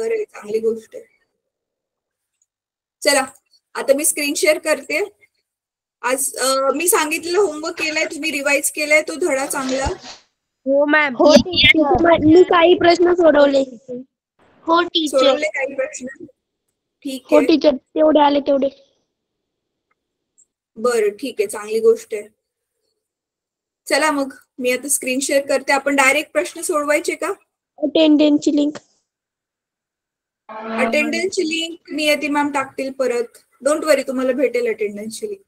बरं, चांगली गोष्ट आहे. चला आता मी स्क्रीन शेअर करते. आज मी सांगितलेलं होमवर्क केलाय, तुम्ही रिवाइज केलाय तो धडा चांगला? हो मॅम. हो टीचर, मी काही प्रश्न सोडवले. हो टीचर. सोडवले काही प्रश्न? ठीक हो आहे. टीचर, तेवढे आले तेवढे. बरं ठीक आहे, चांगली गोष्ट आहे. चला मग मी आता स्क्रीन शेअर करते. आपण डायरेक्ट प्रश्न सोडवायचे का? अटेंडन्सची लिंक. अटेंडन्सची लिंक नियती मॅम टाकतील परत. डोंट वरी, तुम्हाला भेटेल अटेंडन्सची लिंक.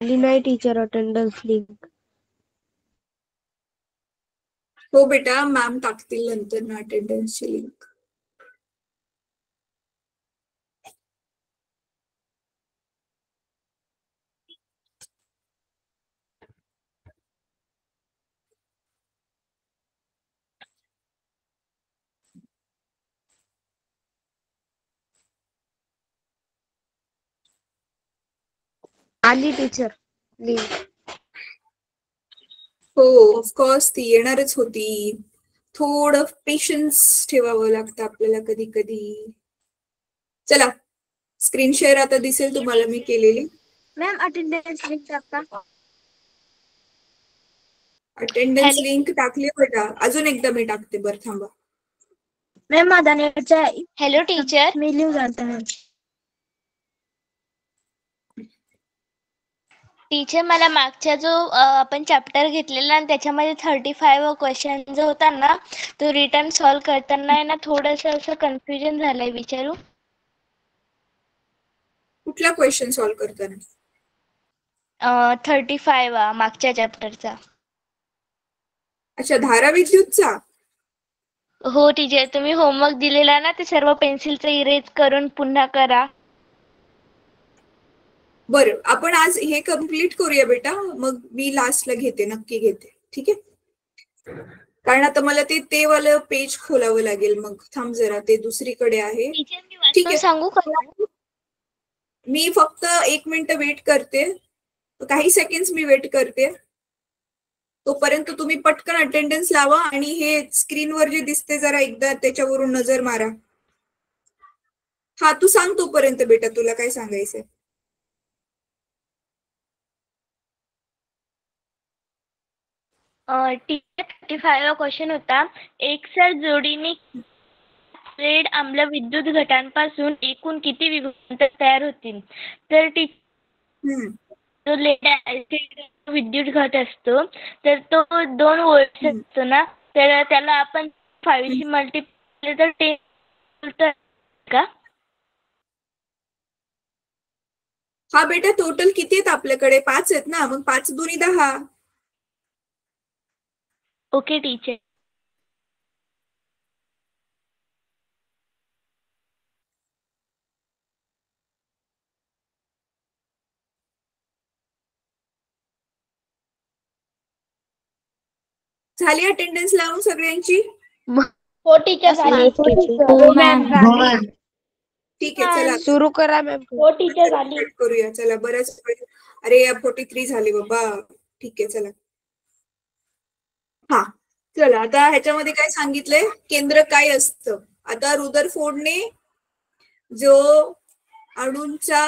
नाही टीचर अटेंडन्स लिंक. हो बेटा, मॅम टाकतील नंतर ना अटेंडन्सची लिंक. आली टीचर लिंक. हो ऑफकोर्स ती येणारच होती. थोडं पेशन्स ठेवावं लागतं आपल्याला कधी कधी. चला स्क्रीन शेअर आता दिसेल तुम्हाला मी केलेली. मॅम अटेंडन्स लिंक टाका. अटेंडन्स लिंक टाकली बेटा, अजून एकदा मी टाकते. बरं थांबा. मॅम माझा नेटचा. Hello teacher. मी लिहून जाते मॅम. टीचर, मला मागच्या जो आपण चॅप्टर घेतलेला आणि त्याच्यामध्ये 35 क्वेश्चन जो होता ना, तो रिटर्न सॉल्व करताना आहे ना थोडंसं असं कन्फ्युजन झालंय. विचारू? कुठला क्वेश्चन सॉल्व करताना? 35 मागच्या चॅप्टरचा. अच्छा, धाराविद्युतचा. हो टीचर, तुम्ही होमवर्क दिलेला ना, ते सर्व पेन्सिलचं इरेज करून पुन्हा करा. बरं, आपण आज हे कम्प्लीट करूया बेटा, मग मी लास्टला घेते, नक्की घेते. ठीक आहे, कारण आता मला ते वालं पेज खोलावं लागेल. मग थांब जरा, ते दुसरीकडे आहे. ठीक आहे, सांगू का? मी फक्त 1 मिनिट वेट करते, काही सेकंड्स मी वेट करते. तोपर्यंत तुम्ही पटकन अटेंडन्स लावा आणि हे स्क्रीनवर जे दिसते जरा एकदा त्याच्यावरून नजर मारा. हा, तू सांग तोपर्यंत बेटा, तुला काय सांगायचंय? टीचर 35 क्वेश्चन होता. एकसर जोडीने लेड आम्ल विद्युत घटांपासून एकूण किती विभवांतर तयार होतील? तर जो लेड ऍसिड विद्युत घट असतो तर तो 2 व्होल्ट असतो ना, तर त्याला आपण 5 मल्टिप्लाय तर 10 व्होल्ट का? हा बेटा, टोटल किती आहेत आपल्याकडे? 5 आहेत ना, मग 5 दुनी 10. Okay teacher. झाली अटेंडन्स लावून सगळ्यांची? हो टीचर झाली. हो मॅम. ठीक आहे, चला सुरू करा मॅम. हो टीचर झाली. करूया. चला, बरंच. अरे 43 झाले बाबा. ठीक आहे, चला. हा चला, आता ह्याच्यामध्ये काय सांगितलंय? केंद्र काय असतं? आता रुदरफोर्डने जो अणूंचा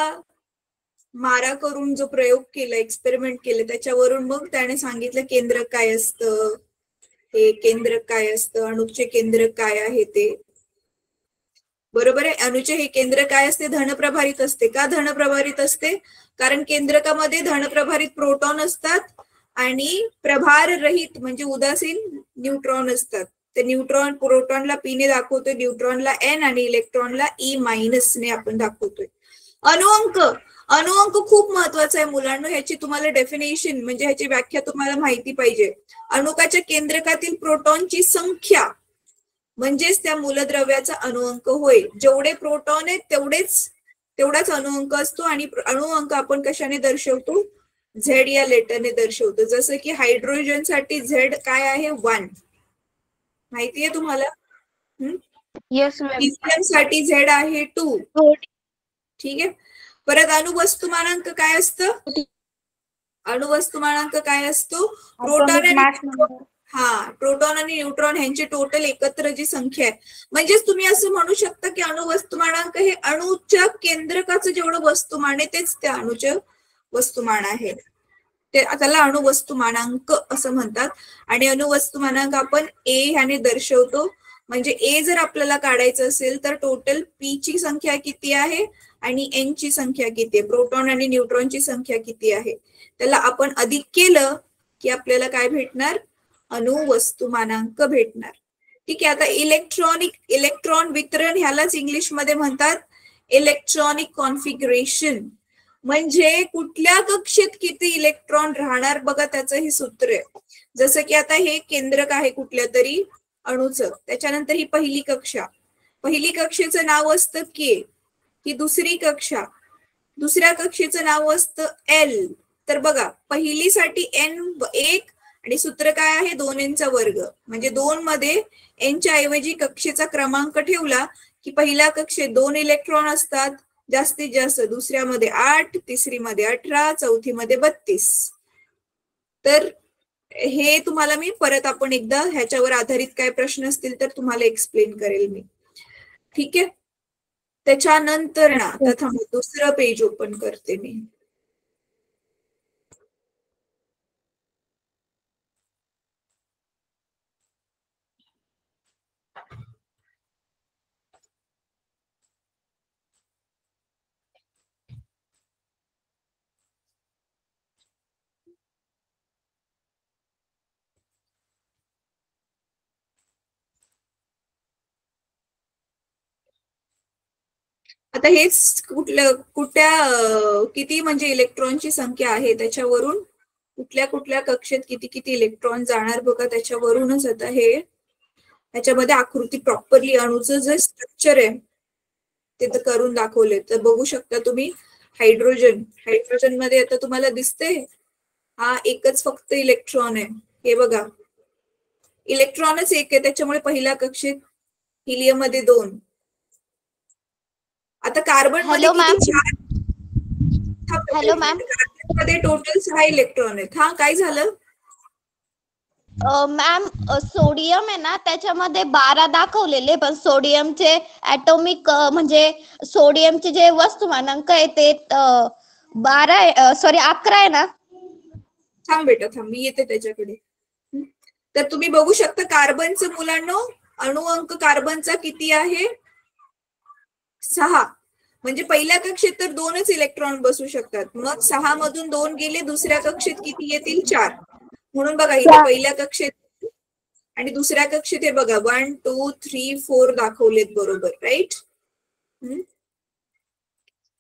मारा करून जो प्रयोग केला, एक्सपेरिमेंट केलं, त्याच्यावरून मग त्याने सांगितलं केंद्र काय असतं, हे केंद्र काय असतं, अणूचे केंद्र काय आहे ते. बरोबर आहे. अणूचे हे केंद्र काय असते? धनप्रभारित असते. का धनप्रभारित असते? कारण केंद्रकामध्ये धनप्रभारित प्रोटॉन असतात आणि प्रभार रहित म्हणजे उदासीन न्यूट्रॉन असतात. ते न्यूट्रॉन प्रोटॉनला पी ने दाखवतोय, न्यूट्रॉनला एन आणि इलेक्ट्रॉनला ई मायनस ने आपण दाखवतोय. अणुअंक खूप महत्वाचा आहे मुलांना. ह्याची तुम्हाला डेफिनेशन म्हणजे ह्याची व्याख्या तुम्हाला माहिती पाहिजे. अणुकाच्या केंद्रकातील प्रोटॉनची संख्या म्हणजेच त्या मूलद्रव्याचा अणुअंक होय. जेवढे प्रोटॉन आहेत तेवढाच अणुअंक असतो. आणि अणुअंक आपण कशाने दर्शवतो? झेड या लेटरने दर्शवतो. जसं की हायड्रोजन साठी झेड काय आहे? 1. माहितीये तुम्हाला? Yes ma'am. लिथियम साठी Z आहे 2. ठीक आहे. परत अणुवस्तुमानांक काय असतं? अणुवस्तुमानांक काय असतो? प्रोटॉन आणि न्यूट्रॉन यांची टोटल एकत्र जी संख्या आहे. म्हणजेच तुम्ही असं म्हणू शकता की अणुवस्तुमानांक हे अणूच्या केंद्रकाचं जेवढं वस्तुमान आहे तेच त्या अणूचं वस्तुमान आहे. त्याला अणुवस्तुमानांक असं म्हणतात. आणि अणुवस्तुमानांक आपण A ह्याने दर्शवतो. म्हणजे A जर आपल्याला काढायचं असेल तर टोटल P ची संख्या किती आहे आणि N ची संख्या किती आहे, प्रोटॉन आणि न्यूट्रॉनची संख्या किती आहे, त्याला आपण अधिक केलं की आपल्याला काय भेटणार? अणुवस्तुमानांक भेटणार. ठीक आहे. आता इलेक्ट्रॉन वितरण ह्यालाच इंग्लिशमध्ये म्हणतात इलेक्ट्रॉनिक कॉन्फिगरेशन. म्हणजे कुठल्या कक्षेत किती इलेक्ट्रॉन राहणार बघा, त्याचं हे सूत्र आहे. जसं की आता हे केंद्रक आहे कुठल्या तरी अणूचं, त्याच्यानंतर ही पहिली कक्षा, पहिली कक्षेचं नाव असतं K. ही दुसरी कक्षा, दुसऱ्या कक्षेचं नाव असतं L. तर बघा पहिलीसाठी N1 आणि सूत्र काय आहे 2N चा वर्ग. म्हणजे 2 मध्ये N च्या ऐवजी कक्षेचा क्रमांक ठेवला की पहिल्या कक्षेत 2 इलेक्ट्रॉन असतात जास्तीत जास्त, दुसऱ्यामध्ये 8, तिसरीमध्ये 18, चौथीमध्ये 32. तर हे तुम्हाला मी परत आपण एकदा ह्याच्यावर आधारित काय प्रश्न असतील तर तुम्हाला एक्सप्लेन करेल मी. ठीक आहे. त्याच्यानंतर ना आता दुसरं पेज ओपन करते मी. आता हेच किती म्हणजे इलेक्ट्रॉनची संख्या आहे त्याच्यावरून कुठल्या कक्षेत किती किती इलेक्ट्रॉन जाणार बघा, त्याच्यावरूनच आता हे ह्याच्यामध्ये आकृती प्रॉपरली अणूचं जे स्ट्रक्चर आहे ते तर करून दाखवले. तर बघू शकता तुम्ही हायड्रोजन मध्ये आता तुम्हाला दिसते हा एकच फक्त इलेक्ट्रॉन आहे. हे बघा इलेक्ट्रॉनच एक आहे, त्याच्यामुळे पहिल्या कक्षेत हिलियम मध्ये 2. आता कार्बन मध्ये हॅलो मॅम, मध्ये टोटल 6 इलेक्ट्रॉन आहेत. हा काय झालं मॅम? सोडियम आहे ना त्याच्यामध्ये 12 दाखवलेले, पण सोडियमचे ऍटॉमिक म्हणजे सोडियमचे जे वस्तुमानांक आहे ते 11 आहे ना. थांब बेटा थांब, मी येते त्याच्याकडे. तर तुम्ही बघू शकता कार्बनचं मुलांनो अणुअंक कार्बनचा किती आहे? 6. म्हणजे पहिल्या कक्षेत तर 2च इलेक्ट्रॉन बसू शकतात. मग 6 मधून 2 गेले, दुसऱ्या कक्षेत किती येतील? 4. म्हणून बघा इथे पहिल्या कक्षेत आणि दुसऱ्या कक्षेत हे बघा 1, 2, 3, 4 दाखवलेत बरोबर, राईट?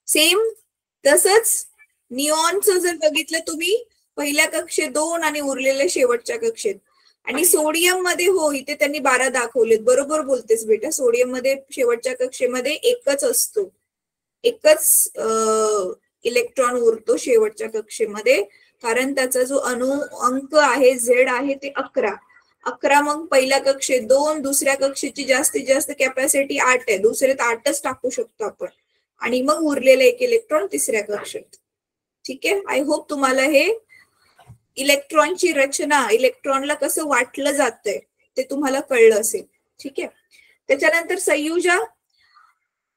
सेम तसंच निऑनचं जर बघितलं तुम्ही पहिल्या कक्षेत 2 आणि उरलेल्या शेवटच्या कक्षेत. आणि सोडियम मध्ये हो इथे त्यांनी 12 दाखवलेत, बरोबर बोलतेस बेटा. सोडियम मध्ये शेवटच्या कक्षेमध्ये एकच असतो, एकच इलेक्ट्रॉन उरतो शेवटच्या कक्षेमध्ये, कारण त्याचा जो अंक आहे Z आहे ते 11. मग पहिल्या कक्षेत 2, दुसऱ्या कक्षेची जास्तीत जास्त कॅपॅसिटी 8 आहे, दुसऱ्यात 8च टाकू शकतो आपण. आणि मग उरलेलं एक इलेक्ट्रॉन तिसऱ्या कक्षेत. ठीक आहे. आय होप तुम्हाला हे इलेक्ट्रॉनची रचना, इलेक्ट्रॉनला कसं वाटलं जातंय ते तुम्हाला कळलं असेल. ठीक आहे. त्याच्यानंतर संयुजा,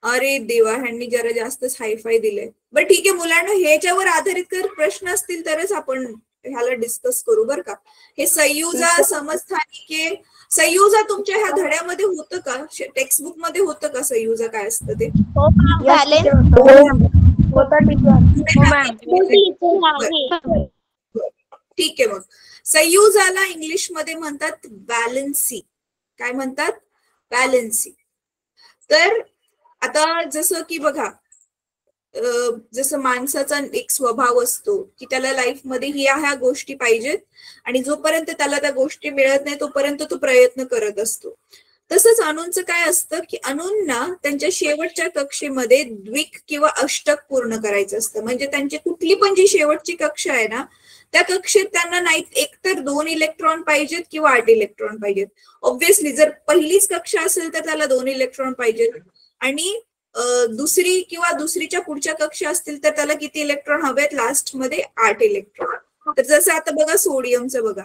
अरे देवा ह्यांनी जरा जास्तच हायफाय दिलंय. बरं ठीक आहे मुलांना, ह्याच्यावर आधारित जर प्रश्न असतील तरच आपण ह्याला डिस्कस करू बरं का. हे संयुजा, समस्थानिके, संयुजा तुमच्या ह्या धड्यामध्ये होतं का? टेक्स्टबुक मध्ये होतं का संयुजा काय असतं ते? ठीक आहे. मग संयुजाला इंग्लिश मध्ये म्हणतात व्हॅलेन्सी. काय म्हणतात? व्हॅलेन्सी. तर आता जसं की बघा जसं माणसाचा एक स्वभाव असतो की त्याला लाईफ मध्ये ह्या गोष्टी पाहिजेत आणि जोपर्यंत त्याला त्या गोष्टी मिळत नाही तोपर्यंत तो प्रयत्न करत असतो. तसंच अणूंचं काय असतं की अणूंना त्यांच्या शेवटच्या कक्षेमध्ये द्विक किंवा अष्टक पूर्ण करायचं असतं. म्हणजे त्यांची कुठली पण जी शेवटची कक्षा आहे ना त्या कक्षेत त्यांना नाही एकतर 2 इलेक्ट्रॉन पाहिजेत किंवा 8 इलेक्ट्रॉन पाहिजेत. ऑब्व्हियसली जर पहिलीच कक्षा असेल तर त्याला 2 इलेक्ट्रॉन पाहिजेत आणि दुसरी किंवा दुसरीच्या पुढच्या कक्षा असतील तर त्याला किती इलेक्ट्रॉन हवेत? लास्ट मध्ये 8 इलेक्ट्रॉन. तर जसं आता बघा सोडियमचं बघा,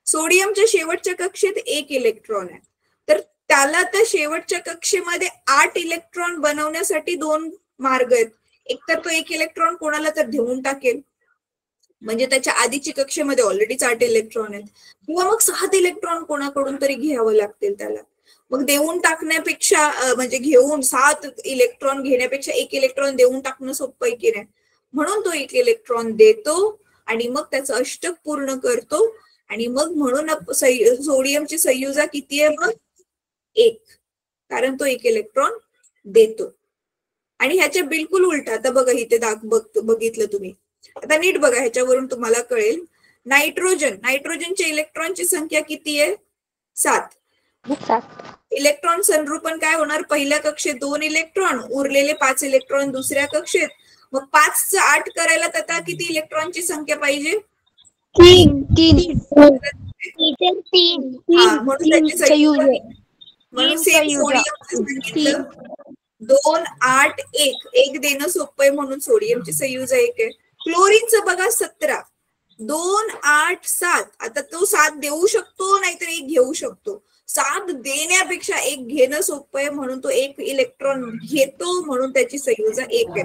सोडियमच्या शेवटच्या कक्षेत 1 इलेक्ट्रॉन आहे, तर त्याला त्या शेवटच्या कक्षेमध्ये 8 इलेक्ट्रॉन बनवण्यासाठी 2 मार्ग आहेत. एकतर तो 1 इलेक्ट्रॉन कोणाला तर देऊन टाकेल, म्हणजे त्याच्या आधीची कक्षेमध्ये ऑलरेडीच 8 इलेक्ट्रॉन आहेत, किंवा मग 7 इलेक्ट्रॉन कोणाकडून तरी घ्यावं लागतील त्याला. मग देऊन टाकण्यापेक्षा म्हणजे घेऊन 7 इलेक्ट्रॉन घेण्यापेक्षा 1 इलेक्ट्रॉन देऊन टाकणं सोपं आहे की नाही, म्हणून तो 1 इलेक्ट्रॉन देतो आणि मग त्याचं अष्टक पूर्ण करतो आणि मग म्हणून सोडियमची संयुजा किती आहे? मग 1, कारण तो 1 इलेक्ट्रॉन देतो. आणि ह्याच्या बिलकुल उलट आता बघा इथे बघितलं तुम्ही, आता नीट बघा ह्याच्यावरून तुम्हाला कळेल. नायट्रोजनच्या इलेक्ट्रॉनची संख्या किती आहे? 7. इलेक्ट्रॉन संरूपण काय होणार? पहिल्या कक्षेत 2 इलेक्ट्रॉन, उरलेले 5 इलेक्ट्रॉन दुसऱ्या कक्षेत. मग 5चं 8 करायला त्याला किती इलेक्ट्रॉनची संख्या पाहिजे? 3. म्हणून त्याची संयुजा, म्हणून सेम सोडियमचं सांगितलं 2, 8, 1 देणं सोपं आहे म्हणून सोडियमची संयुजा 1 आहे. क्लोरीनचं बघा 17, 2, 8, 7. आता तो 7 देऊ शकतो नाहीतर 1 घेऊ शकतो. 7 देण्यापेक्षा 1 घेणं सोपं आहे म्हणून तो 1 इलेक्ट्रॉन घेतो, म्हणून त्याची संयुजा 1 आहे.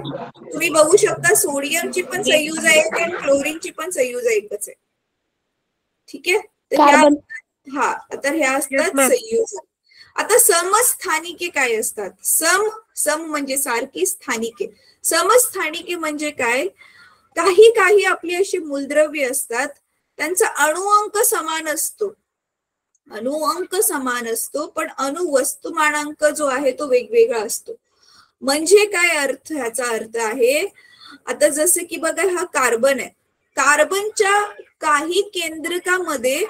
तुम्ही बघू शकता सोडियमची पण संयुजा 1 आहे आणि क्लोरीनची पण संयुजा 1च आहे. ठीक आहे, तर आता ह्या असतात संयुजा. आता समस्थानिके काय असतात? सम म्हणजे सारखी, स्थानिके. समस्थानिके म्हणजे काय? काही आपली अशी मूलद्रव्य असतात, त्यांचा अणुअंक समान असतो, पण अणुवस्तुमानांक जो आहे तो वेगवेगळा असतो. म्हणजे काय अर्थ? ह्याचा अर्थ आहे, आता जसं की बघा हा कार्बन आहे, कार्बनच्या काही केंद्रकामध्ये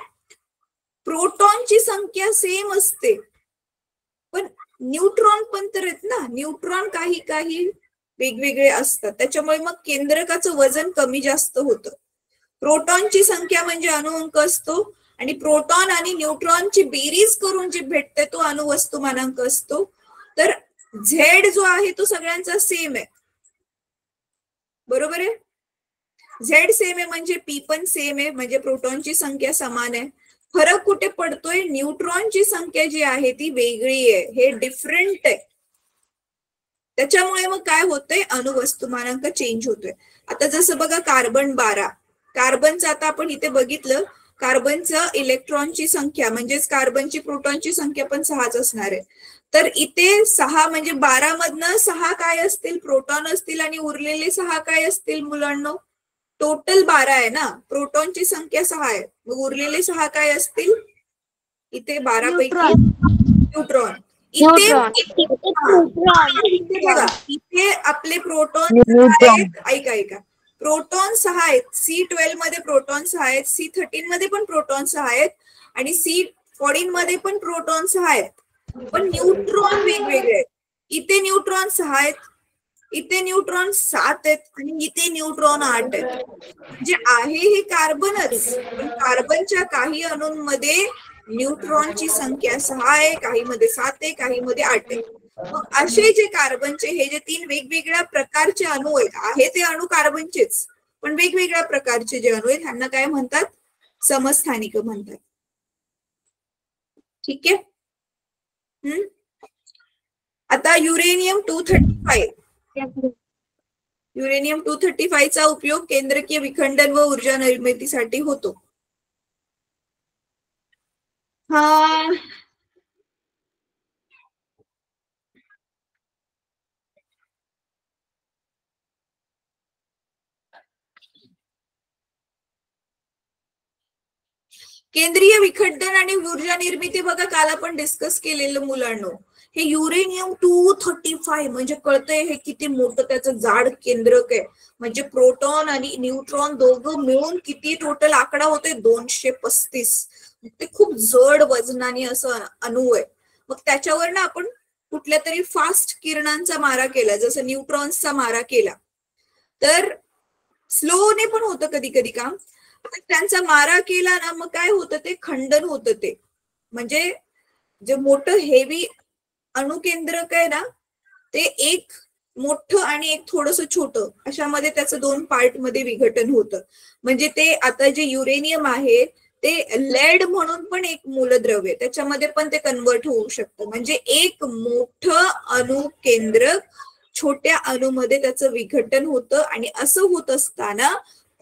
प्रोटॉनची संख्या सेम असते, पण न्यूट्रॉन पण तर आहेत ना, न्यूट्रॉन काही वेगवेगळे असतात, त्याच्यामुळे मग केंद्रकाचं वजन कमी जास्त होतं. प्रोटॉनची संख्या म्हणजे अणुअंक असतो आणि प्रोटॉन आणि न्यूट्रॉनची बेरीज करून जे भेटते तो अणुवस्तुमानांक असतो. तर झेड जो आहे तो सगळ्यांचा सेम आहे, बरोबर आहे. झेड सेम आहे म्हणजे पी पण सेम आहे, म्हणजे प्रोटॉनची संख्या समान आहे. फरक कुठे पडतोय? न्यूट्रॉनची संख्या जी आहे ती वेगळी आहे, हे डिफरंट आहे. त्याच्यामुळे मग काय होतंय? अणुवस्तुमानांक चेंज होतोय. आता जसं बघा कार्बन 12, कार्बनचं आता आपण इथे बघितलं, कार्बनचं इलेक्ट्रॉनची संख्या म्हणजेच कार्बनची प्रोटॉनची संख्या पण 6च असणार आहे. तर इथे 6 म्हणजे 12 मधनं 6 काय असतील? प्रोटॉन असतील आणि उरलेले 6 काय असतील मुलांनो? टोटल 12 आहे ना, प्रोटॉनची संख्या 6 आहे, मग उरलेले 6 काय असतील? इथे 12 पैकी न्यूट्रॉन. इथे आपले प्रोटॉन आहेत, ऐका प्रोटॉन 6 आहेत, C12 मध्ये प्रोटॉन 6 आहेत, C13 मध्ये पण प्रोटॉन 6 आहेत आणि C14 मध्ये पण प्रोटॉन 6 आहेत, पण न्यूट्रॉन वेगवेगळे आहेत. इथे न्यूट्रॉन 6 आहेत, इथे न्यूट्रॉन 7 आहेत आणि इथे न्यूट्रॉन 8 आहेत. म्हणजे आहे हे कार्बनच, पण कार्बनच्या काही अणूंमध्ये न्यूट्रॉनची संख्या 6 आहे, काही मध्ये 7 आहे, काही मध्ये 8 आहे. मग असे जे कार्बनचे हे जे 3 वेगवेगळ्या प्रकारचे अणू आहेत, ते अणू कार्बनचेच, पण वेगवेगळ्या प्रकारचे जे अणू आहेत त्यांना काय म्हणतात? समस्थानिक म्हणतात. ठीक आहे. आता युरेनियम 235, युरेनियम 235 चा उपयोग केंद्रकीय विखंडन व ऊर्जा निर्मितीसाठी होतो. केंद्रीय विखंडन आणि ऊर्जा निर्मिती बघा काल आपण डिस्कस केलेलं मुलांनो. हे युरेनियम 235 म्हणजे कळतंय हे किती मोठं त्याचं जाड केंद्रक आहे, म्हणजे प्रोटॉन आणि न्यूट्रॉन दोघं मिळून किती टोटल आकडा होते? 235. ते खूप जड वजनाने असं अणू आहे. मग त्याच्यावर ना आपण कुठल्या तरी फास्ट किरणांचा मारा केला, जसं न्यूट्रॉन्सचा मारा केला तर स्लोने पण होतं कधी कधी काम, त्यांचा मारा केला ना मग काय होतं ते खंडन होतं. ते म्हणजे जे मोठं हेवी अणुकेंद्रक आहे ना ते एक मोठं आणि एक थोडस छोटं अशामध्ये त्याचं 2 पार्ट मध्ये विघटन होतं. म्हणजे ते आता जे युरेनियम आहे ते लेड म्हणून पण एक मूलद्रव्य त्याच्यामध्ये पण ते कन्वर्ट होऊ शकतं. म्हणजे एक मोठं अणुकेंद्रक छोट्या अणूमध्ये त्याचं विघटन होतं आणि असं होत असताना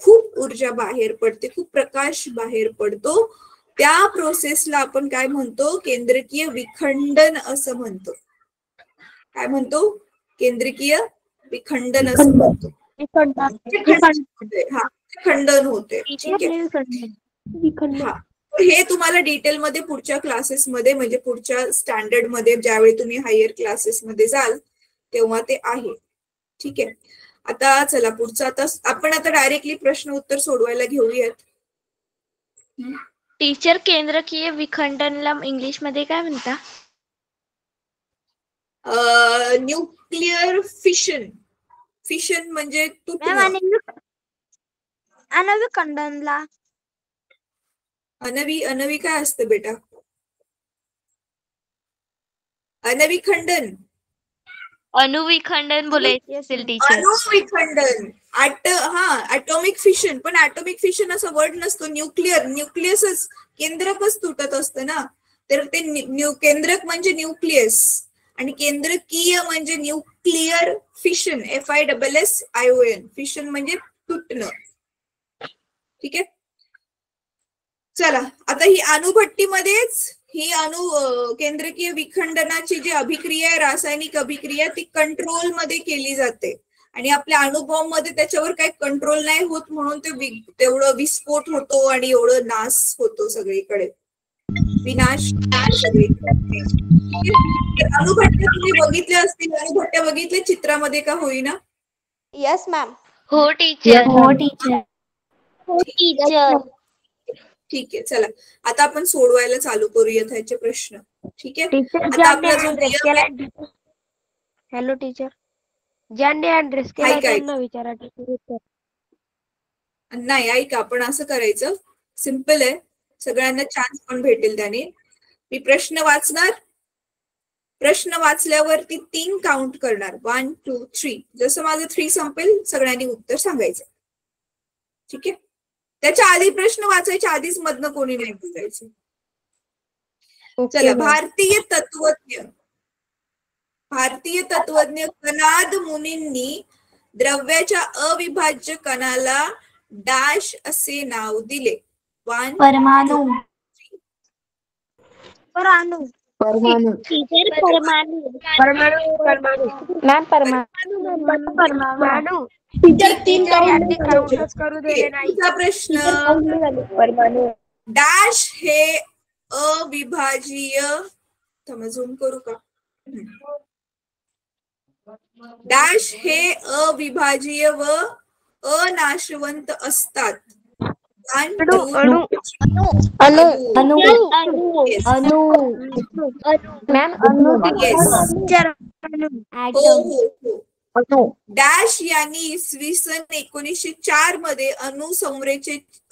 खूप ऊर्जा बाहेर पडते, खूप प्रकाश बाहेर पडतो. त्या प्रोसेसला आपण काय म्हणतो? केंद्रकीय विखंडन असं म्हणतो. काय म्हणतो? केंद्रकीय विखंडन असं म्हणतो. खंडन होते. ठीक आहे. हे तुम्हाला डिटेलमध्ये पुढच्या क्लासेसमध्ये म्हणजे पुढच्या स्टँडर्ड मध्ये ज्यावेळी तुम्ही हायर क्लासेसमध्ये जाल तेव्हा ते आहे. ठीक आहे. आता चला पुढचा आता आपण आता डायरेक्टली प्रश्न उत्तर सोडवायला घेऊयात. टीचर केंद्रकीय विखंडनला इंग्लिश मध्ये काय म्हणता? Nuclear fission. फिशन म्हणजे अणुविखंडनला अनवी काय असतं बेटा? अनविखंडन अणुविखंडन बोलायचे असेल टीचर. अणुविखंडन ॲटॉमिक फिशन. पण ॲटॉमिक फिशन असा वर्ड नसतो. न्यूक्लियसच केंद्रकच तुटत असतं ना. तर ते केंद्रक म्हणजे न्यूक्लियस आणि केंद्रकीय म्हणजे न्यूक्लिअर फिशन. FISSION. फिशन म्हणजे तुटणं. ठीक आहे. चला आता ही अणुभट्टीमध्येच ही केंद्रकीय विखंडनाची जी अभिक्रिया आहे रासायनिक अभिक्रिया ती कंट्रोल मध्ये केली जाते आणि आपल्या अणुबॉम्ब मध्ये त्याच्यावर काही कंट्रोल नाही होत म्हणून ते तेवढं विस्फोट होतो आणि एवढं नाश होतो सगळीकडे. विनाश सगळीकडे. अणुभट्ट्या तुम्ही बघितल्या असतील. अणुभट्ट्या बघितल्या चित्रामध्ये का होईना? Yes ma'am. हो टीचर. ठीक आहे. चला आता आपण सोडवायला चालू करूयात ह्याचे प्रश्न. ठीक आहे. आता आपला जो नियम हॅलो टीचर, ज्यांनी ऍड्रेस केला त्यांना विचारा टीचर. नाही ऐका आपण असं करायचं. सिम्पल आहे. सगळ्यांना चान्स पण भेटेल त्याने. मी प्रश्न वाचणार. प्रश्न वाचल्यावरती 3 काउंट करणार. 1 2 3. जसं माझं 3 संपेल सगळ्यांनी उत्तर सांगायचं. ठीक आहे. त्याच्या आधी प्रश्न वाचायच्या आधीच मधनं कोणी नाही बोलायचं. चला. भारतीय तत्वज्ञ कनाद मुनींनी द्रव्याच्या अविभाज्य कणाला डॅश असे नाव दिले. परमाणु. प्रश्न. डॅश हे अविभाजीय. झूम करू का? डॅश हे अविभाजीय व अनाशवंत असतात. डॅश यांनी इसवी सन 1904 मध्ये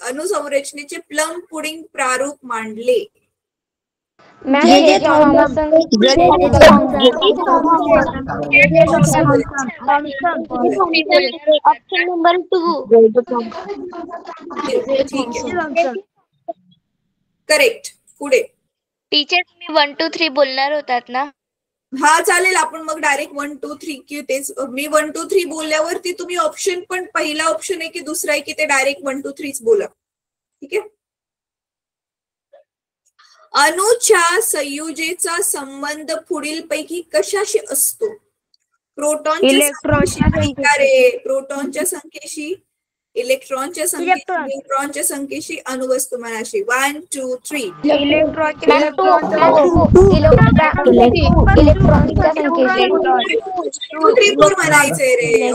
अणुसंरचनेचे प्लम पुडिंग प्रारूप मांडले. Option number 2. करेक्ट. पुढे टीचर तुम्ही 1 2 3 बोलणार होतात ना? हा चालेल. आपण मग डायरेक्ट 1 2 3 की तेच मी 1 2 3 बोलल्यावरती तुम्ही ऑप्शन पण पहिला ऑप्शन आहे की दुसरा आहे की ते डायरेक्ट 1 2 3 बोला. ठीक आहे. अणूच्या संयुजेचा संबंध पुढीलपैकी कशाशी असतो? प्रोटॉनच्या संख्येशी, इलेक्ट्रॉनच्या संख्येशी, न्यूट्रॉनच्या संख्येशी, अणुवस्तुमानाशी. 1 2 3. म्हणायचंय रे.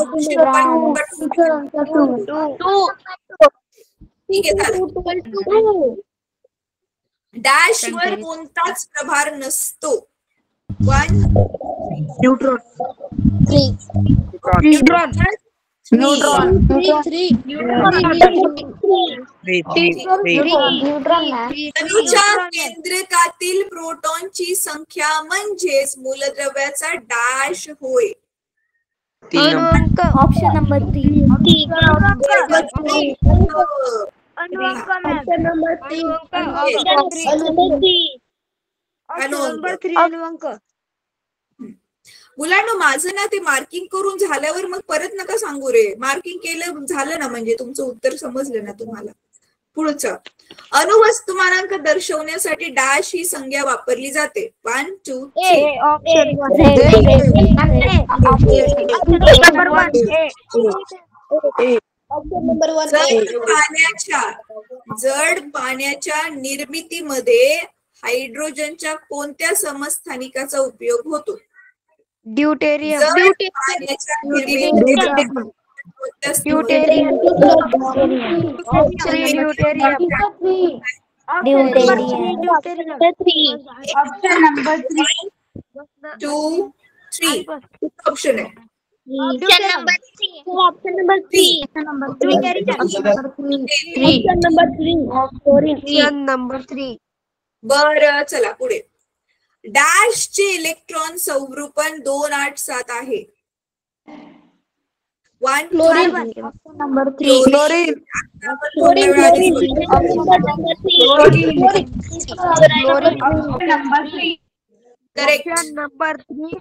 ठीक आहे. डॅश वर कोणताच प्रभार नसतो. 1 न्यूट्रॉन. अणूच्या केंद्रकातील प्रोटॉनची संख्या म्हणजेच मूलद्रव्याचा डॅश होय. Option number 3. मुलांना माझं ना ते मार्किंग करून झाल्यावर मग परत नका सांगू रे. मार्किंग केलं झालं ना म्हणजे तुमचं उत्तर समजलं ना तुम्हाला. पुढचं अणुवस्तुमानांक दर्शवण्यासाठी डॅश ही संज्ञा वापरली जाते. 1 2 3. जड पाण्याच्या निर्मितीमध्ये हायड्रोजनच्या कोणत्या समस्थानिकाचा उपयोग होतो? ड्यूटेरियम. ऑप्शन आहे. बरं चला पुढे. डॅशचे इलेक्ट्रॉन संरूपण 287 आहे. 1 नंबर 3. करेक्ट. नंबर 3.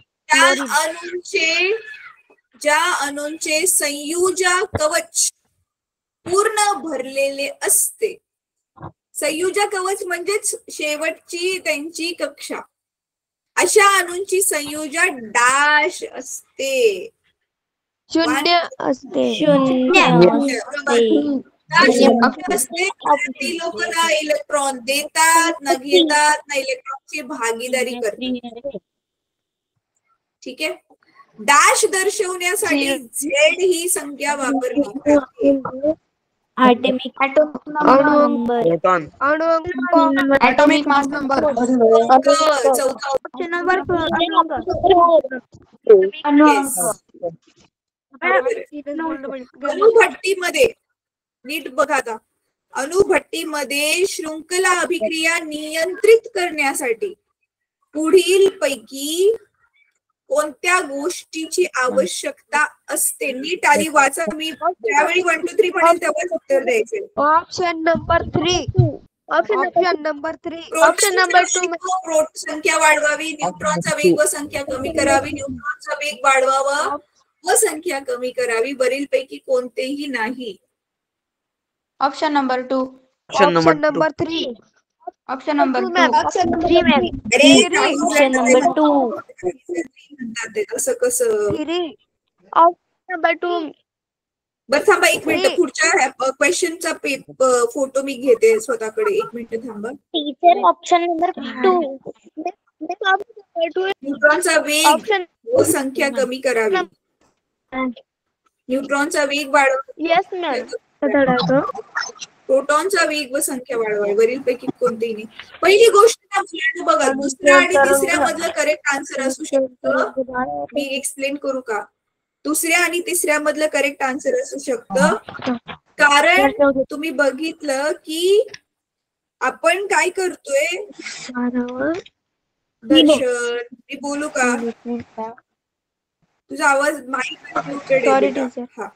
ज्या अणूंचे संयुजा कवच पूर्ण भरलेले असते. संयुजा कवच म्हणजेच शेवटची त्यांची कक्षा. अशा अणूंची संयुजा डॅश असते. 0 असते. ती लोक ना इलेक्ट्रॉन देतात ना घेतात ना इलेक्ट्रॉनची भागीदारी करतात. ठीक आहे. डॅश दर्शवण्यासाठी झेड ही संख्या वापरली जाते. Atomic mass number. अणुभट्टीमध्ये नीट बघा आता. अणुभट्टीमध्ये शृंखला अभिक्रिया नियंत्रित करण्यासाठी पुढील पैकी कोणत्या गोष्टीची आवश्यकता असते? नीट आधी वाचा. मी त्यावेळी 1 2 3 म्हणेल तेव्हाच उत्तर द्यायचे. Option number 3. Option number 3. Option number 2. Proton संख्या वाढवावी, न्यूट्रॉनचा वेग व संख्या कमी करावी, न्यूट्रॉनचा वेग वाढवावा व संख्या कमी करावी. वरीलपैकी कोणतेही नाही. Option number 2. Option number 3. Option number 2. Option number 3 ma'am. Option number 2 कसं कसं. Option number 2. बरं थांबा 1 मिनिट. पुढच्या क्वेश्चनचा फोटो मी घेते स्वतःकडे. 1 मिनिट थांबा. Teacher option number 2. न्यूट्रॉनचा वेग व संख्या कमी करावी. न्यूट्रॉनचा वेग वाढवावा. Yes ma'am. प्रोटॉनचा वेग व संख्या वाढवावी. वरीलपैकी कोणतेही नाही. पहिली गोष्ट बघा. दुसऱ्या आणि तिसऱ्या मधलं करेक्ट आन्सर असू शकतं. मी एक्सप्लेन करू का? दुसऱ्या आणि तिसऱ्या मधलं करेक्ट आन्सर असू शकतं. कारण तुम्ही बघितलं की आपण काय करतोय. दर्शन मी बोलू का? तुझा आवाज माईक म्युटेड आहे. हा.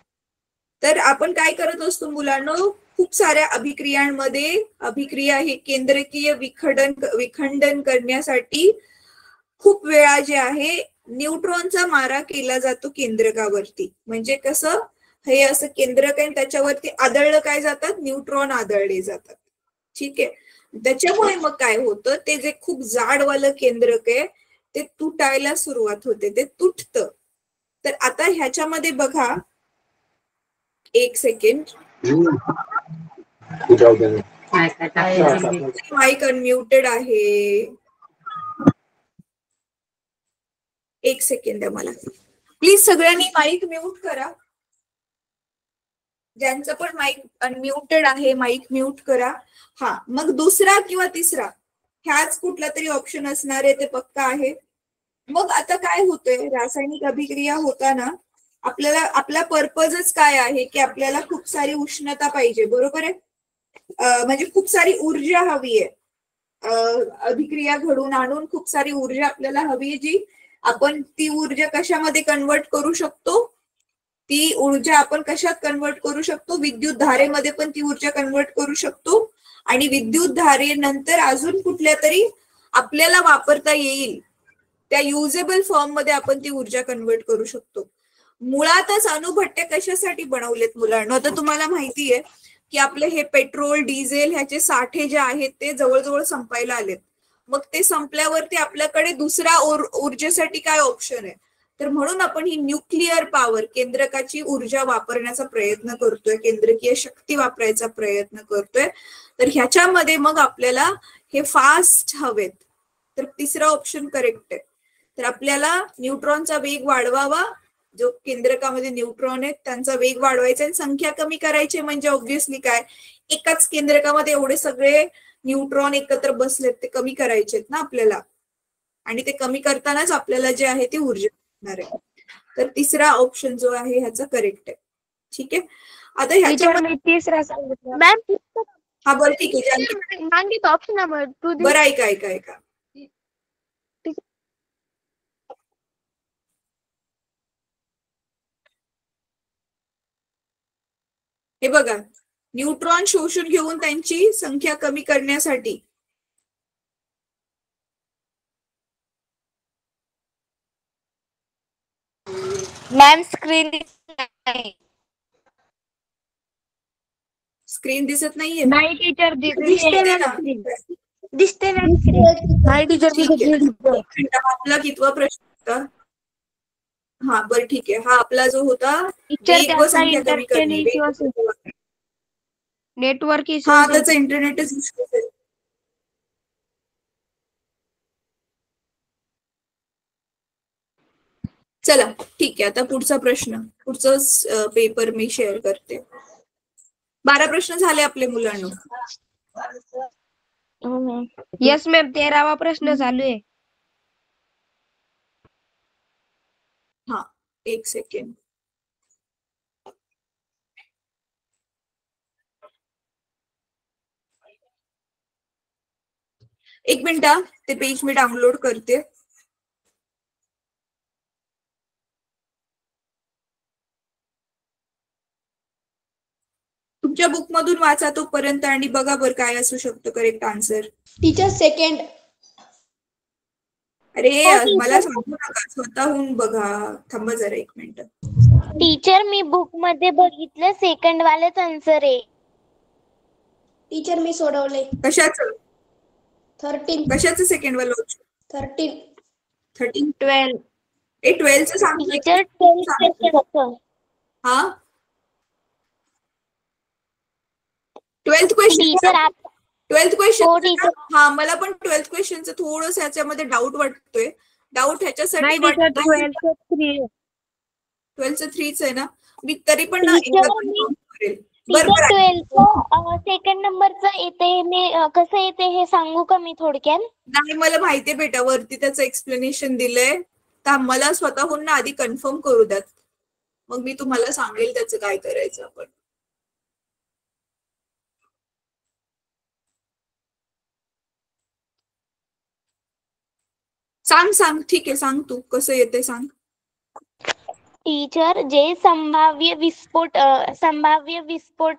तर आपण काय करत असतो मुलांनो, खूप साऱ्या अभिक्रियांमध्ये अभिक्रिया हे केंद्रकीय विखंडन करण्यासाठी खूप वेळा जे आहे न्यूट्रॉनचा मारा केला जातो केंद्रकावरती. म्हणजे कसं हे असं केंद्रक आहे त्याच्यावरती आदळलं काय जातात, न्यूट्रॉन आदळले जातात. ठीक आहे. त्याच्यामुळे मग काय होतं, ते जे खूप जाडवालं केंद्रक आहे ते तुटायला सुरुवात होते, ते तुटतं. तर आता ह्याच्यामध्ये बघा, 1 सेकंड. माईक अनम्युटेड आहे. 1 सेकंड आहे मला. प्लीज सगळ्यांनी माईक म्यूट करा. ज्यांचं पण माईक अनम्युटेड आहे माईक म्यूट करा. हा. मग दुसरा किंवा तिसरा ह्याच कुठला तरी ऑप्शन असणार आहे, ते पक्का आहे. मग आता काय होतंय, रासायनिक अभिक्रिया होताना आपल्याला आपला पर्पजच काय आहे की आपल्याला खूप सारी उष्णता पाहिजे, बरोबर आहे. म्हणजे खूप सारी ऊर्जा हवी आहे, अभिक्रिया घडून आणून खूप सारी ऊर्जा आपल्याला हवी आहे, जी आपण ती ऊर्जा कशामध्ये कन्वर्ट करू शकतो, ती ऊर्जा आपण कशात कन्वर्ट करू शकतो, विद्युत धारेमध्ये पण ती ऊर्जा कन्वर्ट करू शकतो आणि विद्युत धारेनंतर अजून कुठल्या तरी आपल्याला वापरता येईल त्या युजेबल फॉर्म मध्ये आपण ती ऊर्जा कन्वर्ट करू शकतो. मुळातच अणुभट्ट्या कशासाठी बनवलेत मुलांना, आता तुम्हाला माहिती आहे की आपले हे पेट्रोल डिझेल ह्याचे साठे जे आहेत ते जवळजवळ संपायला आलेत. मग ते संपल्यावरती आपल्याकडे दुसऱ्या ऊर्जेसाठी काय ऑप्शन आहे, तर म्हणून आपण ही न्यूक्लिअर पॉवर, केंद्रकाची ऊर्जा वापरण्याचा प्रयत्न करतोय, केंद्रकीय शक्ती वापरायचा प्रयत्न करतोय. तर ह्याच्यामध्ये मग आपल्याला हे फास्ट हवेत, तर तिसरा ऑप्शन करेक्ट आहे. तर आपल्याला न्यूट्रॉनचा वेग वाढवावा, जो केंद्रकामध्ये न्यूट्रॉन आहेत त्यांचा वेग वाढवायचा आणि संख्या कमी करायची. म्हणजे ऑब्व्हियसली काय, एकाच केंद्रकामध्ये एवढे सगळे न्यूट्रॉन एकत्र बसलेत, ते कमी करायचेत ना आपल्याला, आणि ते कमी करतानाच आपल्याला जे आहे ते ऊर्जा मिळणार आहे. तर तिसरा ऑप्शन जो आहे ह्याचा करेक्ट आहे. ठीक आहे. आता ह्याच्यामध्ये तिसरा सांगितलं मॅम हा बरं ठीक आहे, सांगित ऑप्शन नंबर 2. बरं ऐका. हे बघा, न्यूट्रॉन शोषून घेऊन त्यांची संख्या कमी करण्यासाठी मॅम स्क्रीन दिसत नाहीये. नाही टीचर दिसते ना. नाही टीचर. आपला कितवा प्रश्न होता? हा बरं ठीक आहे, हा आपला जो होता वेग व संख्या कमी करणे, नेटवर्क हा त्याचा इंटरनेटच इश्यू आहे. चला ठीक आहे, आता पुढचा प्रश्न, पुढचं पेपर मी शेअर करते. 12 प्रश्न झाले आपले मुलांना. यस मॅम, 13वा प्रश्न चालू आहे. हा एक सेकंड. एक मिनिट, ते पेज मी डाउनलोड करते. तुमच्या बुक मधून वाचा तोपर्यंत आणि बघा बरं काय असू शकतं करेक्ट आन्सर. Teacher second. अरे मला सांगू नका, स्वतःहून बघा. थांबा जरा एक मिनिट. टीचर मी बुक मध्ये बघितलं सेकंड वालेच आन्सर आहे. टीचर मी सोडवले. कशाचं? 13. कशाचं सेकंड वाला? 13. 12. 12चं सांगतो. टीचर 12 हा 12th क्वेश्चन. 12th question. हा मला पण 12th क्वेश्चनचं थोडंसं ह्याच्यामध्ये डाऊट वाटतोय. डाऊट ह्याच्यासाठी वाटतोय 12चं 3च आहे ना, मी तरी पण ना सेकंड नंबरचं येते कसं येते हे सांगू का मी थोडक्यात? नाही मला माहितीये बेटा, वरती त्याचं एक्सप्लेनेशन दिलंय, तर मला स्वतःहून ना आधी कन्फर्म करू द्यात, मग मी तुम्हाला सांगेल त्याचं काय करायचं आपण. सांग ठीक आहे, सांग तू कसं येते सांग. टीचर जे संभाव्य विस्फोट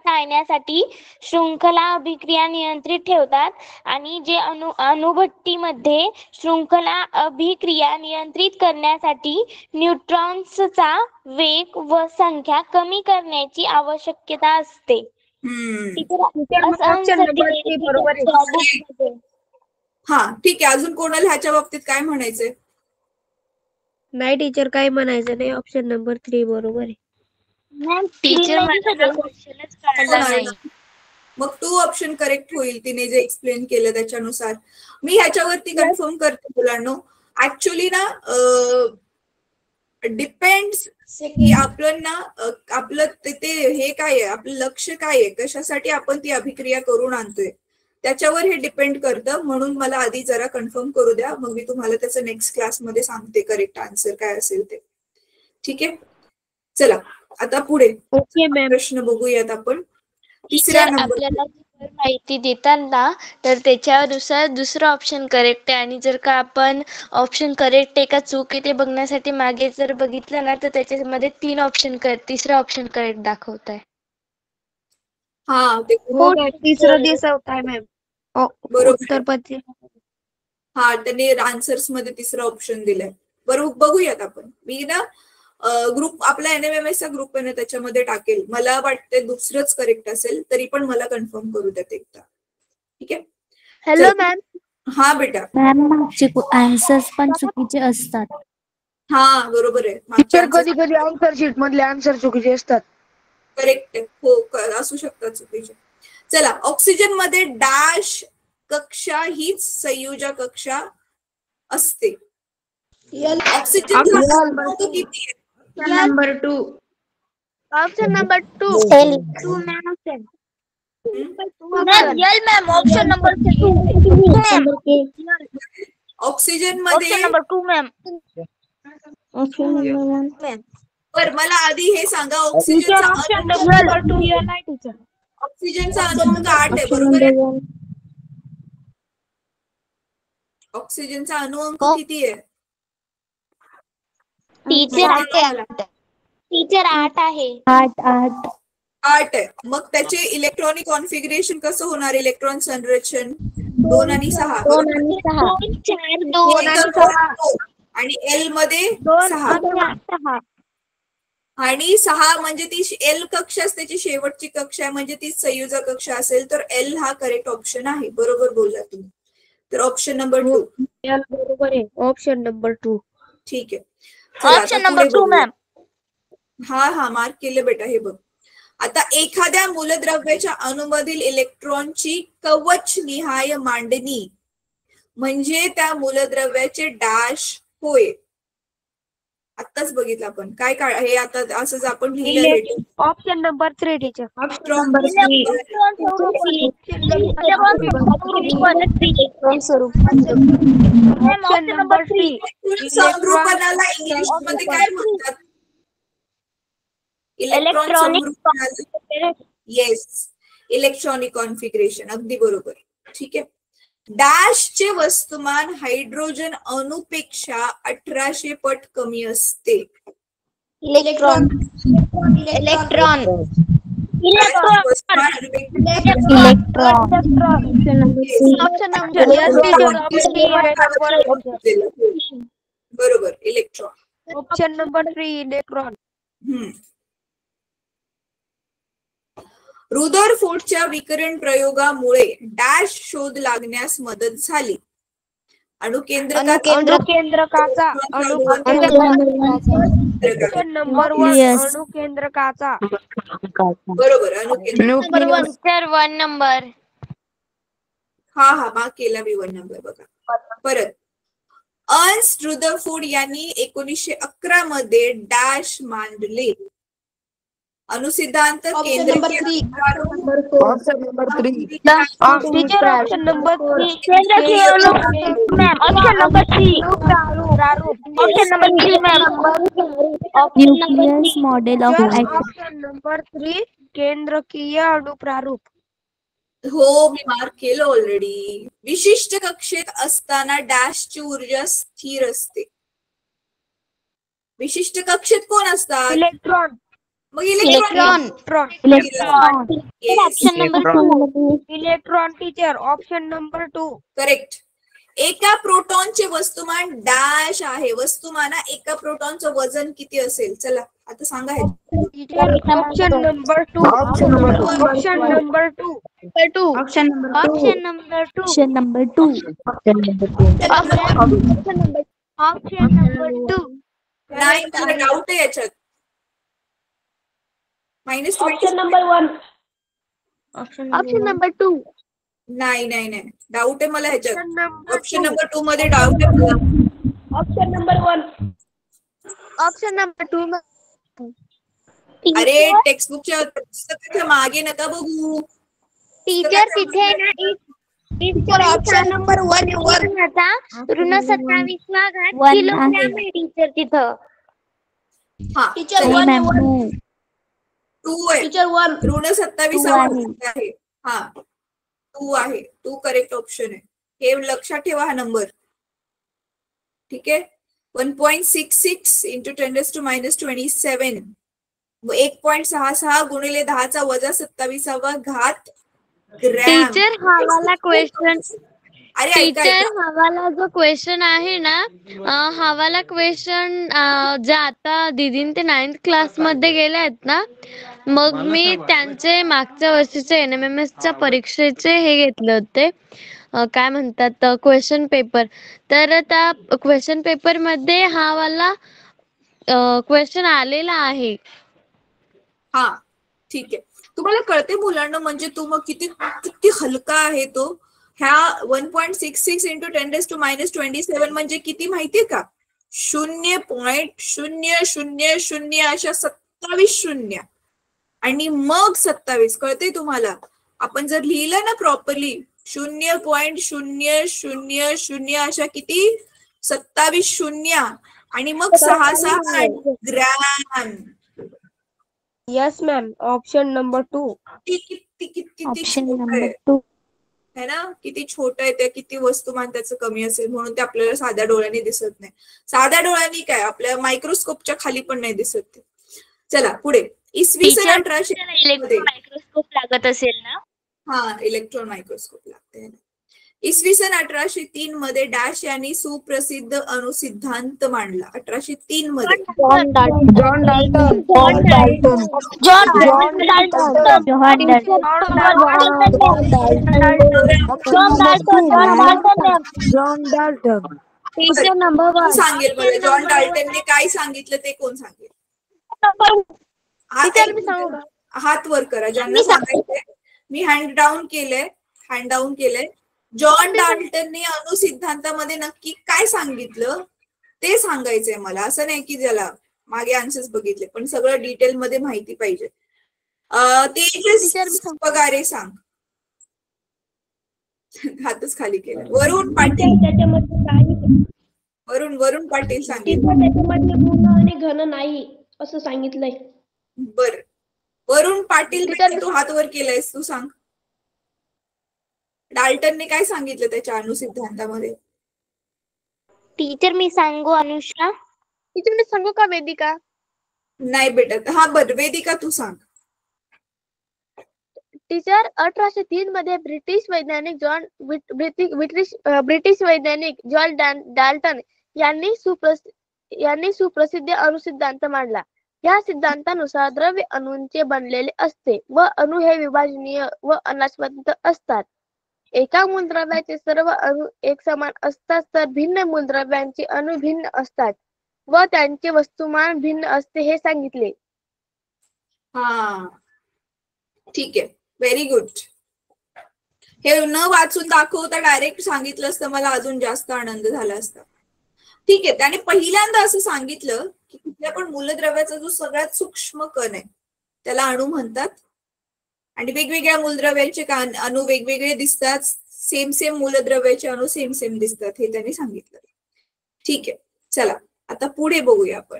टाळण्यासाठी शृंखला अभिक्रिया नियंत्रित ठेवतात आणि जे अणुभट्टीमध्ये शृंखला अभिक्रिया नियंत्रित करण्यासाठी न्यूट्रॉन्सचा वेग व संख्या कमी करण्याची आवश्यकता असते. हा ठीक आहे, अजून कोणाला ह्याच्या बाबतीत काय म्हणायचंय? नाही टीचर, काय म्हणायचं नाही. ऑप्शन नंबर 3 बरोबर आहे. मग तो ऑप्शन करेक्ट होईल तिने जे एक्सप्लेन केलं त्याच्यानुसार. मी ह्याच्यावरती कन्फर्म करते मुलांनो. ऍक्च्युली ना डिपेंड्स की आपण ना आपलं ते हे काय आहे, आपलं लक्ष काय आहे, कशासाठी आपण ती अभिक्रिया करून आणतोय त्याच्यावर हे डिपेंड करतं. म्हणून मला आधी जरा कन्फर्म करू द्या, मग मी तुम्हाला त्याचं नेक्स्ट क्लासमध्ये सांगते करेक्ट आन्सर काय असेल ते. ठीक आहे, चला आता पुढे ओके मॅम. प्रश्न बघूयात आपण. तिसऱ्या जर नंबर आपल्याला माहिती देताना तर त्याच्यानुसार दुसरं ऑप्शन करेक्ट आहे, आणि जर का आपण ऑप्शन करेक्ट आहे का चूक आहे ते बघण्यासाठी मागे जर बघितलं ना तर त्याच्यामध्ये 3 ऑप्शन तिसरं ऑप्शन करेक्ट दाखवत आहे. हा ते हो मॅम, तिसरं दिसत आहे मॅम. बरोबर. उत्तर पत्ती. हा त्याने आन्सर्स मध्ये तिसरा ऑप्शन दिलाय. बरोबर, बघूयात आपण. मी ना ग्रुप आपला NMMS चा ग्रुप आहे ना त्याच्यामध्ये टाकेल. मला वाटते दुसरंच करेक्ट असेल, तरी पण मला कन्फर्म करू द्यात एकदा. ठीक आहे. Hello ma'am. हा बेटा. मॅम मागचे आन्सर्स पण चुकीचे असतात. हा बरोबर आहे. टीचर कधी कधी आन्सर शीट मधले आन्सर चुकीचे असतात. करेक्ट आहे. हो असू शकतात चुकीचे. चला, ऑक्सिजन मध्ये डॅश कक्षा हीच संयोजक कक्षा असते. ऑक्सिजन किती आहे? Number 2. Option number 2. L. L ma'am. Option number 2. Oxygen मध्ये नंबर 2 मॅम. बर, मला आधी हे सांगा, ऑक्सिजनचा अनुक्रमांक 8 आहे, बरोबर आहे? ऑक्सिजनचा अनुअंक किती आहे? टीचर 8 आहे. 8. 8 आहे. मग त्याचे इलेक्ट्रॉनिक कॉन्फिगरेशन कसं होणार? इलेक्ट्रॉन संरचन 2 आणि 6. 2 आणि 6. 4, 2 आणि एल मध्ये 6. आणि 6 म्हणजे ती एल कक्षा त्याची शेवटची कक्षा आहे, म्हणजे ती संयोजक कक्षा असेल तर एल हा करेक्ट ऑप्शन आहे. बरोबर बोलला तुम्ही. तर ऑप्शन नंबर 2. एल बरोबर आहे. Option number 2. ठीक आहे. चला, आता ऑप्शन नंबर पुढे 2 बघूया. मॅम. हा मार्क केले बेटा. हे बघ, आता एखाद्या मूलद्रव्याच्या अणूमधील इलेक्ट्रॉनची कवच निहाय मांडणी म्हणजे त्या मूलद्रव्याचे डॅश होय. आत्ताच बघितलं आपण. काय हे आता असंच आपण लिहिलं. Option number 3 teacher. Option number 3. समरूपणाला इंग्लिश मध्ये काय म्हणतात? इलेक्ट्रॉन समरूपणाला. Yes, electronic configuration. अगदी बरोबर. ठीक आहे. डॅशचे वस्तुमान हायड्रोजन अणूपेक्षा 1800 पट कमी असते. इलेक्ट्रॉन. बरोबर, इलेक्ट्रॉन. Option number 3 electron. रुदरफोर्डच्या विकिरण प्रयोगामुळे डॅश शोध लागण्यास मदत झाली. अणुकेंद्रकाचा. ऑप्शन नंबर 1 अणुकेंद्रकाचा. बरोबर, अणुकेंद्र. 1 नंबर. हा मार्क केला मी 1 नंबर. बघा परत. अर्न्स्ट रुदरफोर्ड यांनी 1911 मध्ये डॅश मांडले. अनुसिद्धांत केंद्र. Teacher option number 3. Option number 3 ma'am. Nucleus model of option number 3 केंद्रकीय अणुप्रारूप. हो, मी मार्क केलं ऑलरेडी. विशिष्ट कक्षेत असताना डॅशची ऊर्जा स्थिर असते. विशिष्ट कक्षेत कोण असतात? इलेक्ट्रॉन. मग electron. Option number 2. Electron teacher. Option number 2. Correct. एका प्रोटॉनचे वस्तुमान डॅश आहे. वस्तुमाना एका प्रोटॉनचं वजन किती असेल? चला आता सांगा. Option number 2. Option number 2. नाही, मला डाऊट आहे याच्यात. -20. Option number 1. Option number 2. नाही डाऊट आहे मला ह्याच्यात. ऑप्शन नंबर 2 मध्ये डाऊट आहे मला. Option number 1. Option number 2. अरे, टेक्स्ट बुकच्या पुस्तकाच्या मागे नका बघू. टीचर तिथे ना ऑप्शन नंबर 1 ऋण 27 किलोग्राम आहे टीचर तिथं. हा टीचर नाही वन मॅम वन 2 आहे. टीचर वन ऋण 27 2 आहे. आहे. हा 2 आहे. 2 करेक्ट ऑप्शन आहे. हे लक्षात ठेवा हा नंबर. ठीक आहे. 1.66 इंटू 10⁻27 1.66 गुणिले 10⁻27 घात ग्रॅम. टीचर हा वाला क्वेश्चन अरे ऐका टीचर ऐका. हा वाला जो क्वेश्चन आहे ना हा वाला क्वेश्चन जे आता दीदीन ते 9th क्लास मध्ये गेले आहेत ना मग मी त्यांचे मागच्या वर्षीचे NMMS च्या परीक्षेचे हे घेतले होते काय म्हणतात क्वेश्चन पेपर तर त्या क्वेश्चन पेपर मध्ये हा वाला क्वेश्चन आलेला आहे. हा ठीक आहे. तुम्हाला कळते मुलांना म्हणजे तू मग किती किती हलका आहे तो. ह्या 1.66 इंटू 10⁻27 म्हणजे किती माहितीये का? 0.0000 अशा 27 शून्य आणि मग 27. कळते तुम्हाला? आपण जर लिहिलं ना प्रॉपरली 0.0000 अशा किती 27 शून्य आणि मग 6 gram. Yes ma'am option number 2. किती ऑप्शन छोट नंबर आहे 2. है ना? किती छोट आहे. त्या किती वस्तुमान त्याचं कमी असेल म्हणून ते आपल्याला साध्या डोळ्यांनी दिसत नाही. साध्या डोळ्यांनी काय आपल्या मायक्रोस्कोपच्या खाली पण नाही दिसत ते. चला पुढे. इसवी सन 1800 मध्ये मायक्रोस्कोप लागत असेल ना? हा इलेक्ट्रॉन मायक्रोस्कोप लागते. इसवी सन 1803 मध्ये डॅश यांनी सुप्रसिद्ध अणुसिद्धांत मांडला. 1803 मध्ये John Dalton. John Dalton. John Dalton. Teacher number कोण सांगेल मला जॉन डाल्टनने काय सांगितलं ते कोण सांगेल? हात वर करा ज्यांना सांगायचंय. मी हँड डाऊन केलंय. जॉन डाल्टनने अणुसिद्धांतामध्ये नक्की काय सांगितलं ते सांगायचंय मला. असं नाही की ज्याला मागे आन्सर्स बघितले पण सगळं डिटेल मध्ये माहिती पाहिजे. तेजस पगारे सांग. हातच खाली केला. वरुण पाटील. वरुण पाटील सांगेल. त्याच्यामध्ये पूर्ण आणि घन नाही असं सांगितलंय. बर वरुण पाटील बेटा, तू हात वर केलायस तू सांग. डाल्टनने काय सांगितलं त्याच्या अणुसिद्धांतामध्ये? टीचर मी सांगू अनुषा? टीचर मी सांगू का वेदिका? नाही बेटा. हा बर वेदिका तू सांग. टीचर 1803 मध्ये ब्रिटिश वैज्ञानिक जॉन डाल्टन यांनी सुप्रसिद्ध अणुसिद्धांत मांडला. या सिद्धांतानुसार द्रव्य अणूंचे बनलेले असते व अणु हे विभाजनीय व अनास्वतंत्र असतात. एका मूलद्रव्याचे सर्व अणु एकसमान असतात तर भिन्न मूलद्रव्यांचे अणु भिन्न असतात व त्यांचे वस्तुमान भिन्न असते हे सांगितले. हा ठीक आहे. Very good. हे न वाचून दाखवता डायरेक्ट सांगितलं असतं मला अजून जास्त आनंद झाला असता. ठीक आहे. त्याने पहिल्यांदा असं सांगितलं की कुठल्या पण मूलद्रव्याचा जो सगळ्यात सूक्ष्म कण आहे त्याला अणू म्हणतात आणि वेगवेगळ्या मूलद्रव्यांचे अणू वेगवेगळे दिसतात. सेम मूलद्रव्याचे अणू सेम दिसतात हे त्यांनी सांगितलं. ठीक आहे. चला आता पुढे बघूया आपण.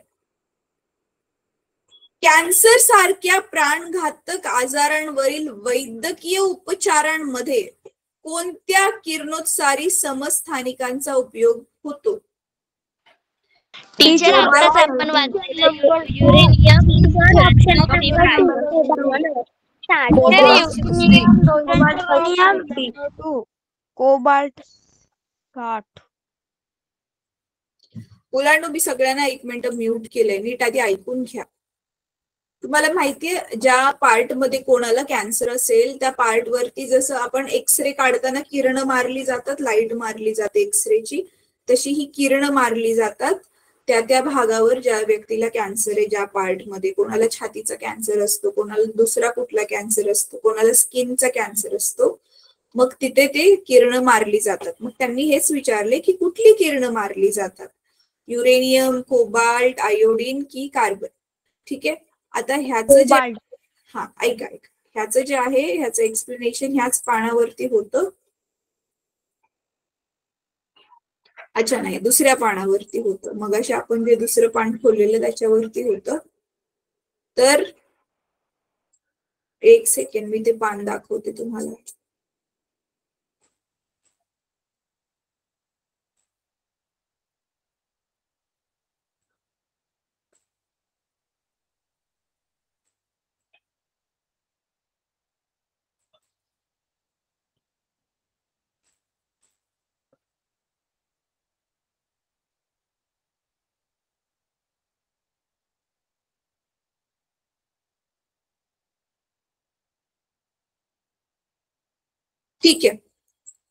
कॅन्सर सारख्या प्राणघातक आजारांवरील वैद्यकीय उपचारांमध्ये कोणत्या किरणोत्सारी समस्थानिकांचा उपयोग होतो? टीचर आताच आपण वाचलेलं युरेनियम. कोबाल्ट काठ. मुलांनो मी सगळ्यांना 1 मिनिट म्यूट केलंय. नीट आधी ऐकून घ्या. तुम्हाला माहितीये ज्या पार्ट मध्ये कोणाला कॅन्सर असेल त्या पार्ट वरती जसं आपण एक्सरे काढताना किरण मारली जातात, लाईट मारली जाते एक्सरेची, तशी ही किरण मारली जातात त्या भागावर ज्या व्यक्तीला कॅन्सर आहे. ज्या पार्ट मध्ये कोणाला छातीचा कॅन्सर असतो, कोणाला दुसरा कुठला कॅन्सर असतो, कोणाला स्किनचा कॅन्सर असतो, मग तिथे ते किरण मारली जातात. मग त्यांनी हेच विचारले की कुठली किरण मारली जातात, युरेनियम, कोबाल्ट, आयोडीन की कार्बन. ठीक आहे. आता ह्याचं जे ऐका ह्याचं जे आहे ह्याचं एक्सप्लेनेशन ह्याच पानावरती होतं. अच्छा नाही, दुसऱ्या पानावरती होतं. मगाशी आपण जे दुसरं पान खोललेलं त्याच्यावरती होतं. तर एक सेकंड, मी ते पान दाखवते तुम्हाला. ठीक आहे,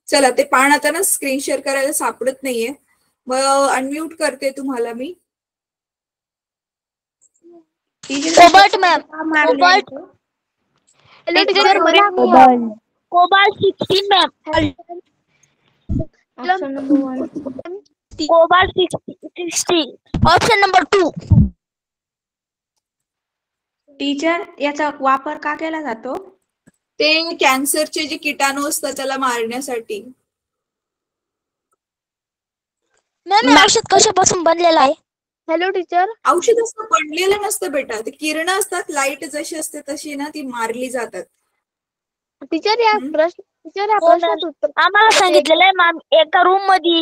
चला ते पान आता ना स्क्रीन शेअर करायला सापडत नाहीये, मग अनम्यूट करते तुम्हाला मी. Cobalt ma'am, cobalt. Hello teacher, मला cobalt 16 ma'am. Cobalt 16. Option number 2. Teacher, याचा वापर का केला जातो? ते कॅन्सरचे जे किटाणू असतात त्याला मारण्यासाठी. मॅम, औषध कशापासून बनलेलं आहे? हॅलो टीचर, औषध असं बनलेलं नसतं बेटा, ते किरणं असतात, लाईट जशी असते तशी ना ती मारली जातात. टीचर या प्रश्नाचं उत्तर आम्हाला सांगितलेलं आहे मॅम. एका रूम मध्ये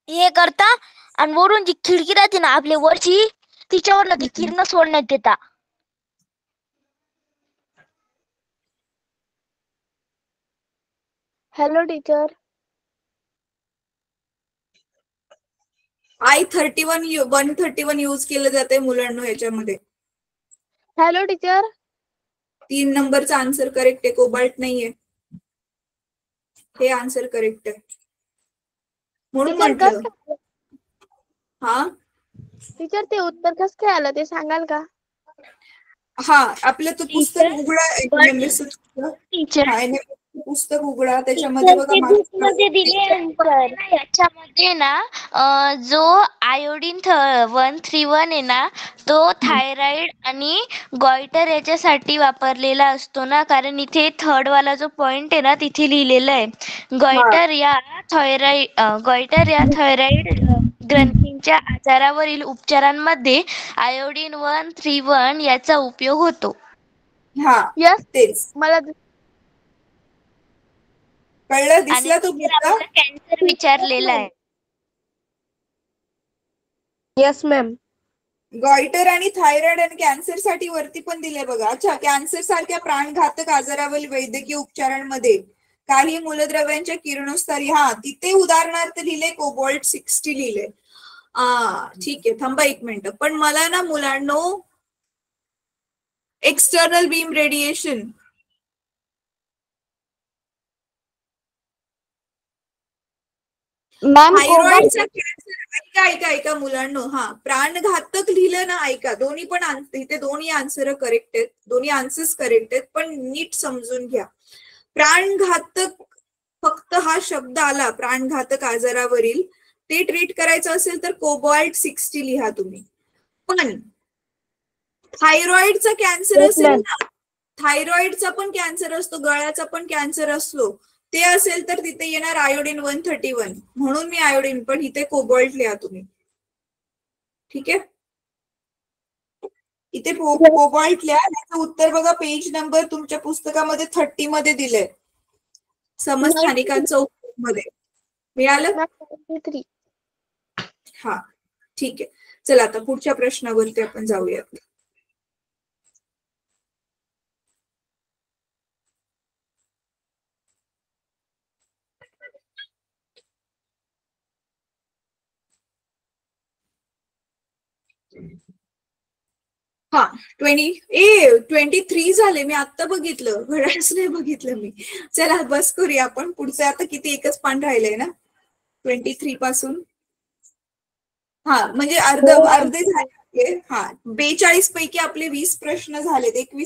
हे करता आणि वरून जी खिडकी राहते ना आपल्या वरची, तिच्यावर ती किरण सोडण्यात येतात. हॅलो टीचर, I-31 यूज केलं जाते मुलांना याच्यामध्ये. हॅलो टीचर, 3 नंबरचा आन्सर करेक्ट आहे, कोबाल्ट नाहीये. हे आन्सर करेक्ट आहे म्हणून म्हटलं. हा टीचर, ते उत्तर कसं काय आलं ते सांगाल का? हा, आपलं तो पुस्तक उघडा, टीचर पुस्तक उघडा, त्याच्यामध्ये बघा याच्यामध्ये ना जो आयोडीन 131 आहे ना, तो थायरॉइड आणि गॉइटर याच्यासाठी वापरलेला असतो ना, कारण इथे थर्ड वाला जो पॉइंट आहे ना तिथे लिहिलेलं आहे गॉइटर या थायरॉइड ग्रंथींच्या आजारावरील उपचारांमध्ये आयोडीन 131 याचा उपयोग होतो. हा यस, तेच मला कळलं, दिसला तो मुद्दा. कॅन्सर विचारलेला आहे. Yes ma'am. गॉइटर आणि थायरॉइड आणि कॅन्सर साठी वरती पण दिले बघा. अच्छा, कॅन्सर सारख्या प्राणघातक आजारावरील वैद्यकीय उपचारांमध्ये काही मूलद्रव्यांच्या किरणोत्सारी, हा तिथे उदाहरणार्थ लिहिले कोबाल्ट 60 लिहिले. ठीक आहे, थांबा एक मिनिट. पण मला ना मुलांनो एक्सटर्नल बीम रेडिएशन, थायरॉइडचा कॅन्सर, ऐका मुलांनो, हा प्राणघातक लिहिलं ना, ऐका, दोन्ही पण इथे दोन्ही आन्सर करेक्ट आहेत, दोन्ही आन्सर्स करेक्ट आहेत, पण नीट समजून घ्या. प्राणघातक फक्त हा शब्द आला प्राणघातक आजारावरील, ते ट्रीट करायचं असेल तर कोबाल्ट 60 लिहा तुम्ही. पण थायरॉइडचा कॅन्सर असेल ना, थायरॉइडचा पण कॅन्सर असतो, गळ्याचा पण कॅन्सर असतो, ते असेल तर तिथे येणार आयोडीन 131, म्हणून मी आयोडीन, पण इथे कोबाल्ट लिहा तुम्ही. ठीक आहे, इथे कोबाल्ट लिहा. याचं उत्तर बघा, पेज नंबर तुमच्या पुस्तकामध्ये 30 मध्ये दिलंय, समस्थानिकांचा उपयोग मध्ये. मिळालं? हा, ठीक आहे. चला आता पुढच्या प्रश्नावरती आपण जाऊयात. हा 23 झाले, मी आता बघितलं, घड्याळच नाही बघितलं मी. चला बस करूया आपण, पुढचं आता किती, एकच पान राहिलंय ना 23 पासून. हा म्हणजे अर्धे झाले. हा, 42 पैकी आपले 20 प्रश्न झालेत, 21